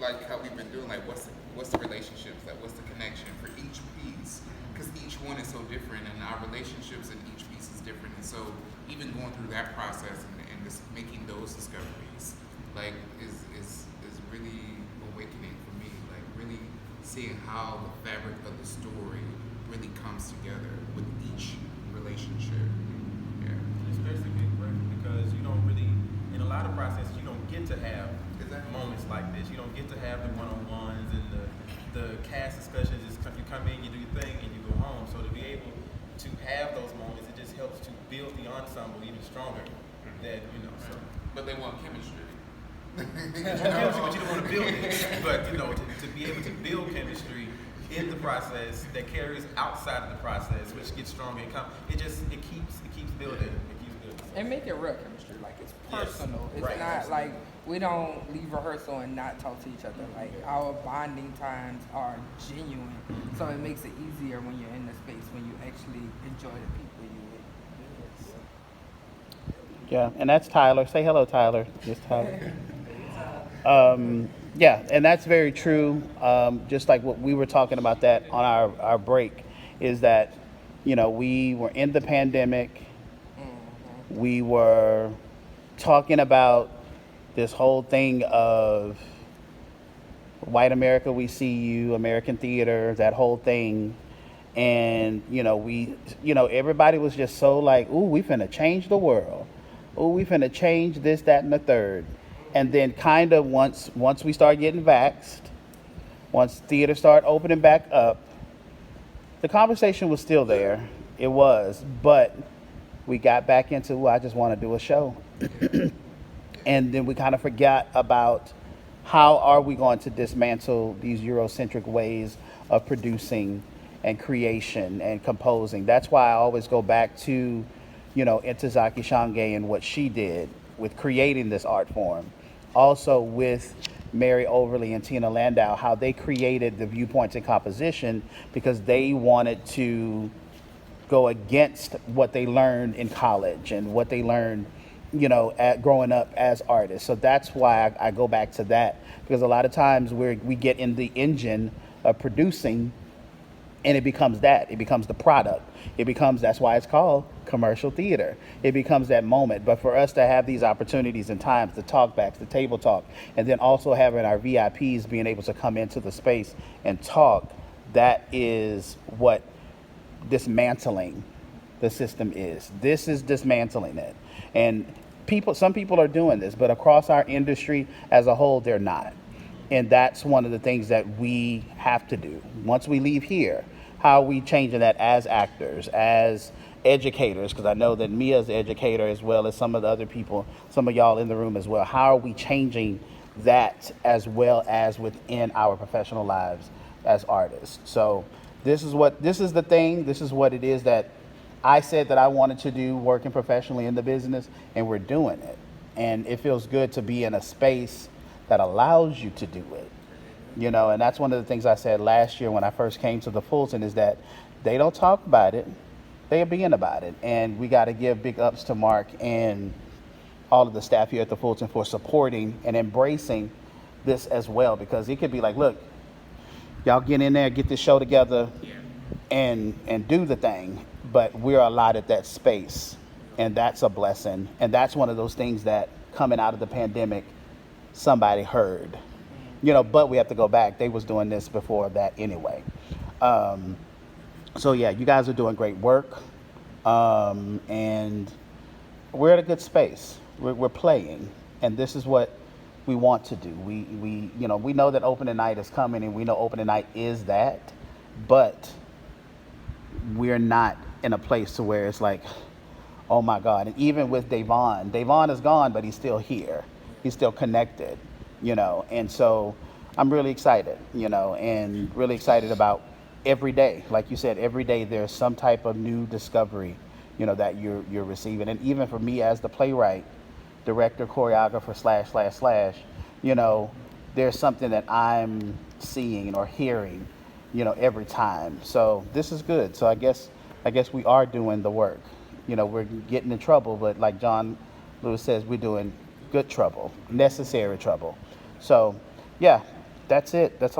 like how we've been doing, like what's the relationships, like what's the connection for each piece, because each one is so different, and our relationships in each piece is different, and so even going through that process and just making those discoveries, like is really awakening for me, like really seeing how the fabric of the story really comes together with each relationship. Yeah. Especially big, right? Because you don't really, in a lot of processes, you don't get to have moments like this. You don't get to have the one-on-ones and the cast discussions. You come in, you do your thing, and you go home. So to be able to have those moments, it just helps to build the ensemble even stronger. That so. But they want chemistry. But you don't want to build it. But to be able to build chemistry in the process that carries outside of the process, which gets stronger. It keeps building. And make it real chemistry, like it's personal. Yes. It's not like we don't leave rehearsal and not talk to each other. Like our bonding times are genuine, so it makes it easier when you're in the space when you actually enjoy the people you with. Yeah, and that's Tyler. Say hello, Tyler. Just Tyler. Yeah, and that's very true. Just like what we were talking about that on our break, is that we were in the pandemic. We were talking about this whole thing of white America, we see you, American theater, that whole thing. And, everybody was just so like, ooh, we finna change the world. Ooh, we finna change this, that, and the third. And then kind of once we start getting vaxxed, once theater started opening back up, the conversation was still there. It was, but we got back into, I just want to do a show. And then we kind of forgot about how are we going to dismantle these Eurocentric ways of producing and creation and composing. That's why I always go back to, Ntozake Shange and what she did with creating this art form. Also with Mary Overly and Tina Landau, how they created the viewpoints in composition because they wanted to go against what they learned in college and what they learned, at growing up as artists. So that's why I go back to that, because a lot of times we get in the engine of producing and it becomes that. It becomes the product. That's why it's called commercial theater. It becomes that moment. But for us to have these opportunities and times, the talkbacks, the table talk, and then also having our VIPs being able to come into the space and talk, that is what dismantling the system is. This is dismantling it. And some people are doing this, but across our industry as a whole, they're not. And that's one of the things that we have to do. Once we leave here, how are we changing that as actors, as educators? Because I know that Mia's an educator as well as some of the other people, some of y'all in the room as well. How are we changing that as well as within our professional lives as artists? So this is the thing. This is what it is that I said that I wanted to do, working professionally in the business, and we're doing it. And it feels good to be in a space that allows you to do it. And that's one of the things I said last year when I first came to the Fulton, is that they don't talk about it, they're being about it. And we got to give big ups to Mark and all of the staff here at the Fulton for supporting and embracing this as well, because it could be like, look, y'all get in there, get this show together, and do the thing. But we're allotted that space, and that's a blessing. And that's one of those things that coming out of the pandemic, somebody heard. But we have to go back. They was doing this before that anyway. So yeah, you guys are doing great work. And we're at a good space. We're playing, and this is what we want to do. We know that opening night is coming, and we know opening night is that, but we're not in a place to where it's like, oh my God. And even with Davon is gone, but he's still here. He's still connected, and so I'm really excited, and really excited about every day. Like you said, every day there's some type of new discovery, that you're receiving. And even for me as the playwright, director, choreographer, / there's something that I'm seeing or hearing, every time. So this is good. So I guess we are doing the work. We're getting in trouble, but like John Lewis says, we're doing good trouble, necessary trouble. So yeah, that's it. That's all.